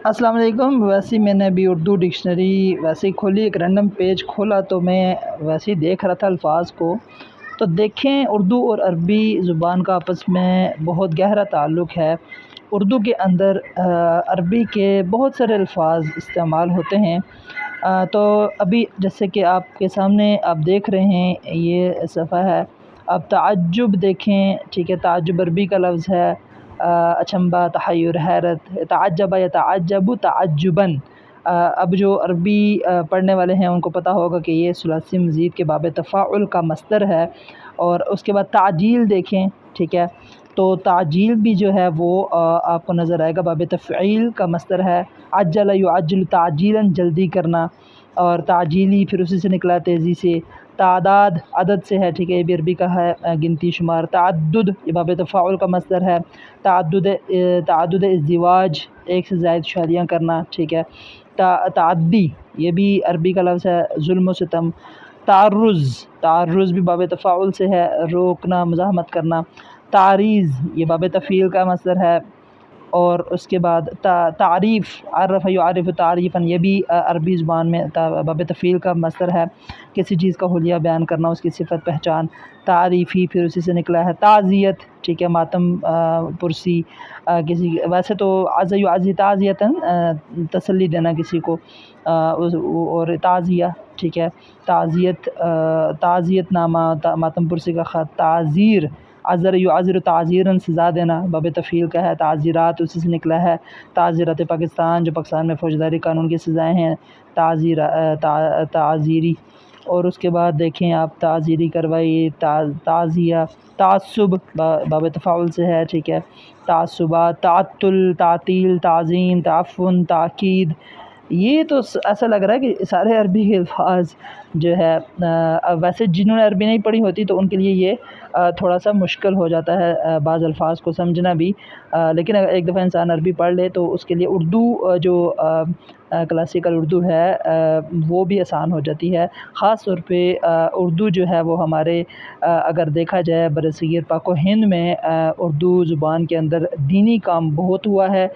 السلام علیکم۔ ویسے ہی میں نے ابھی اردو ڈکشنری ویسے ہی کھولی، ایک رینڈم پیج کھولا تو میں ویسے ہی دیکھ رہا تھا الفاظ کو، تو دیکھیں اردو اور عربی زبان کا آپس میں بہت گہرا تعلق ہے۔ اردو کے اندر عربی کے بہت سارے الفاظ استعمال ہوتے ہیں۔ تو ابھی جیسے کہ آپ کے سامنے آپ دیکھ رہے ہیں یہ صفحہ ہے، آپ تعجب دیکھیں، ٹھیک ہے، تعجب عربی کا لفظ ہے، اچنبا، تحیر، حیرت، تعجب یتعجب تعجباً۔ اب جو عربی پڑھنے والے ہیں ان کو پتہ ہوگا کہ یہ ثلاثی مزید کے باب تفاعل کا مصدر ہے۔ اور اس کے بعد تعجیل دیکھیں، ٹھیک ہے، تو تعجیل بھی جو ہے وہ آپ کو نظر آئے گا، باب تفعیل کا مصدر ہے۔ عجل یعجل تعجیلاً، جلدی کرنا، اور تعجیلی پھر اسی سے نکلا تیزی سے۔ تعداد عدد سے ہے، ٹھیک ہے، یہ بھی عربی کا ہے، گنتی شمار۔ تعدد یہ باب تفاعل کا مصدر ہے۔ تعدد ازدواج، ایک سے زائد شادیاں کرنا، ٹھیک ہے۔ تعدی یہ بھی عربی کا لفظ ہے، ظلم و ستم۔ تعرض بھی باب تفاعل سے ہے، روکنا، مزاحمت کرنا۔ تعریض یہ باب تفعیل کا مصدر ہے۔ اور اس کے بعد تعریف، عرف یعرف تعریفاً، یہ بھی عربی زبان میں باب تفعیل کا مصدر ہے، کسی چیز کا حلیہ بیان کرنا، اس کی صفت پہچان۔ تعریفی پھر اسی سے نکلا ہے۔ تعزیت، ٹھیک ہے، ماتم پرسی، کسی ویسے تو عز یعزی تعزیتاً، تسلی دینا کسی کو، اور تعزیہ، ٹھیک ہے، تعزیت نامہ، ماتم پرسی کا خط۔ تعزیر، عذر یعذر تعزیراً، سزا دینا، باب تفعیل کا ہے۔ تعزیرات اسی سے نکلا ہے۔ تعزیرات پاکستان، جو پاکستان میں فوجداری قانون کی سزائیں ہیں، تعزیری۔ اور اس کے بعد دیکھیں آپ تعزیری کارروائی، تعزیہ۔ تعصب باب تفاعل سے ہے، ٹھیک ہے۔ تعصبات، تعطل، تعطیل، تعظیم، تعفن، تاکید۔ یہ تو ایسا لگ رہا ہے کہ سارے عربی الفاظ جو ہے، ویسے جنہوں نے عربی نہیں پڑھی ہوتی تو ان کے لیے یہ تھوڑا سا مشکل ہو جاتا ہے بعض الفاظ کو سمجھنا بھی، لیکن اگر ایک دفعہ انسان عربی پڑھ لے تو اس کے لیے اردو جو کلاسیکل اردو ہے وہ بھی آسان ہو جاتی ہے۔ خاص طور پہ اردو جو ہے وہ ہمارے اگر دیکھا جائے برصغیر پاک و ہند میں اردو زبان کے اندر دینی کام بہت ہوا ہے،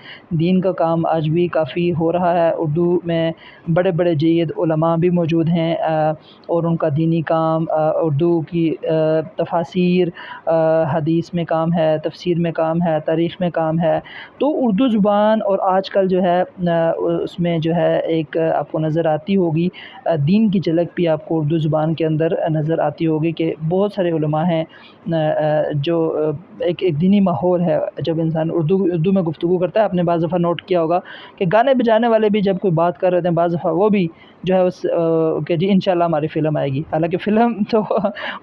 دین کا کام آج بھی کافی ہو رہا ہے۔ اردو میں بڑے بڑے جید علماء بھی موجود ہیں، اور ان کا دینی کام، اردو کی تفاسیر، حدیث میں کام ہے، تفسیر میں کام ہے، تاریخ میں کام ہے۔ تو اردو زبان اور آج کل جو ہے اس میں جو ہے ایک آپ کو نظر آتی ہوگی دین کی جھلک بھی آپ کو اردو زبان کے اندر نظر آتی ہوگی کہ بہت سارے علماء ہیں جو ایک دینی ماحول ہے۔ جب انسان اردو میں گفتگو کرتا ہے، آپ نے بعض دفعہ نوٹ کیا ہوگا کہ گانے بجانے والے بھی جب کوئی بات کر رہے ہیں بعض دفعہ وہ بھی جو ہے اس کہ جی انشاءاللہ ہماری فلم آئے گی، حالانکہ فلم تو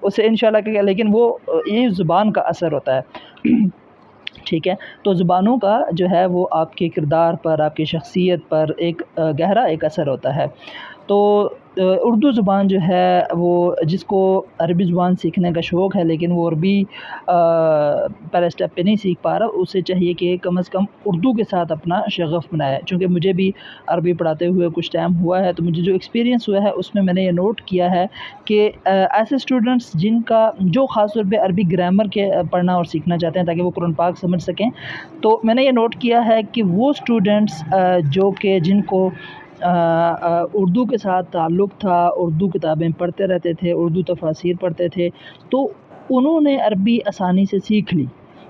اسے انشاءاللہ کہ، لیکن وہ یہ زبان کا اثر ہوتا ہے، ٹھیک ہے۔ تو زبانوں کا جو ہے وہ آپ کے کردار پر، آپ کی شخصیت پر ایک گہرا ایک اثر ہوتا ہے۔ تو اردو زبان جو ہے وہ جس کو عربی زبان سیکھنے کا شوق ہے لیکن وہ عربی پہلے اسٹیپ پہ نہیں سیکھ پا رہا، اسے چاہیے کہ کم از کم اردو کے ساتھ اپنا شغف بنائے، چونکہ مجھے بھی عربی پڑھاتے ہوئے کچھ ٹائم ہوا ہے، تو مجھے جو ایکسپیرینس ہوا ہے اس میں نے یہ نوٹ کیا ہے کہ ایسے اسٹوڈنٹس جن کا جو خاص طور پہ عربی گرامر کے پڑھنا اور سیکھنا چاہتے ہیں تاکہ وہ قرآن پاک سمجھ سکیں، تو میں نے یہ نوٹ کیا ہے کہ وہ اسٹوڈنٹس جو کہ جن کو اردو کے ساتھ تعلق تھا، اردو کتابیں پڑھتے رہتے تھے، اردو تفاسیر پڑھتے تھے، تو انہوں نے عربی آسانی سے سیکھ لی۔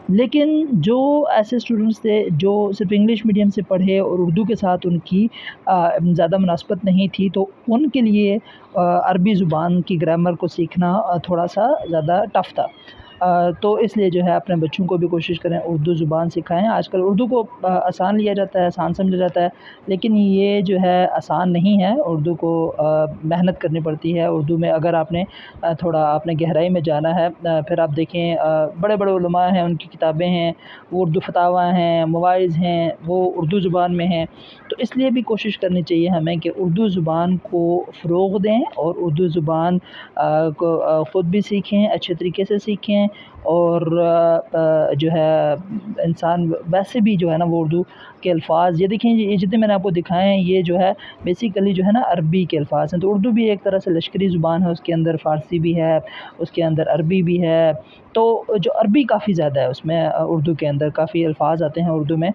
لیکن جو ایسے اسٹوڈنٹس تھے جو صرف انگلش میڈیم سے پڑھے اور اردو کے ساتھ ان کی زیادہ مناسبت نہیں تھی، تو ان کے لیے عربی زبان کی گرامر کو سیکھنا تھوڑا سا زیادہ ٹف تھا۔ تو اس لیے جو ہے اپنے بچوں کو بھی کوشش کریں اردو زبان سکھائیں۔ آج کل اردو کو آسان لیا جاتا ہے، آسان سمجھا جاتا ہے، لیکن یہ جو ہے آسان نہیں ہے، اردو کو محنت کرنی پڑتی ہے۔ اردو میں اگر آپ نے تھوڑا آپ نے گہرائی میں جانا ہے، پھر آپ دیکھیں بڑے بڑے علماء ہیں، ان کی کتابیں ہیں، وہ اردو فتاویٰ ہیں، مواعظ ہیں، وہ اردو زبان میں ہیں۔ تو اس لیے بھی کوشش کرنی چاہیے ہمیں کہ اردو زبان کو فروغ دیں اور اردو زبان کو خود بھی سیکھیں، اچھے طریقے سے سیکھیں، اور جو ہے انسان ویسے بھی جو ہے نا وہ اردو کے الفاظ، یہ دیکھیں یہ جتنے میں نے آپ کو دکھائے ہیں یہ جو ہے بیسیکلی جو ہے نا عربی کے الفاظ ہیں. تو اردو بھی ایک طرح سے لشکری زبان ہے، اس کے اندر فارسی بھی ہے، اس کے اندر عربی بھی ہے. تو جو عربی کافی زیادہ ہے اس میں، اردو کے اندر کافی الفاظ آتے ہیں اردو میں.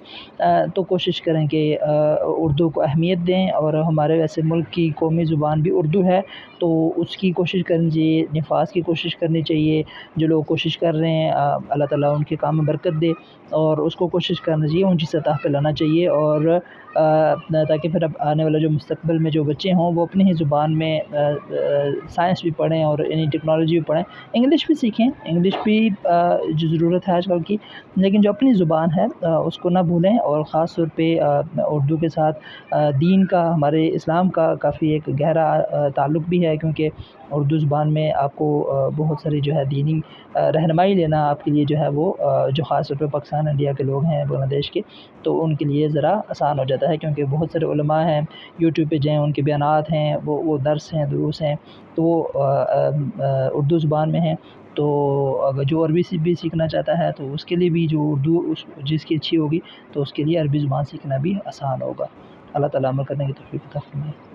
تو کوشش کریں کہ اردو کو اہمیت دیں، اور ہمارے ویسے ملک کی قومی زبان بھی اردو ہے تو اس کی کوشش کرنی چاہیے، نفاذ کی کوشش کرنی چاہیے. جو لوگ کوشش کر رہے ہیں اللہ تعالیٰ ان کے کام میں برکت دے، اور اس کو کوشش کرنا چاہیے، اونچی سطح پہ لانا چاہیے. اور تاکہ پھر اب آنے والے جو مستقبل میں جو بچے ہوں وہ اپنی ہی زبان میں سائنس بھی پڑھیں اور یعنی ٹیکنالوجی بھی پڑھیں. انگلش بھی سیکھیں، انگلش بھی جو ضرورت ہے آج کل کی، لیکن جو اپنی زبان ہے اس کو نہ بھولیں. اور خاص طور پہ اردو کے ساتھ دین کا، ہمارے اسلام کا کافی ایک گہرا تعلق بھی ہے، کیونکہ اردو زبان میں آپ کو بہت ساری جو ہے دینی رہنمائی لینا آپ کے لیے جو ہے وہ جو خاص طور پہ پاکستان انڈیا کے لوگ ہیں، بنگلہ دیش کے، تو ان کے لیے ذرا آسان ہو جاتا ہے، کیونکہ بہت سارے علماء ہیں یوٹیوب پہ جائیں، ان کے بیانات ہیں، وہ درس ہیں، دروس ہیں، تو وہ اردو زبان میں ہیں. تو اگر جو عربی بھی سیکھنا چاہتا ہے تو اس کے لیے بھی، جو اردو جس کی اچھی ہوگی تو اس کے لیے عربی زبان سیکھنا بھی آسان ہوگا. اللہ تعالیٰ عمل کرنے کی توفیق عطا فرمائے.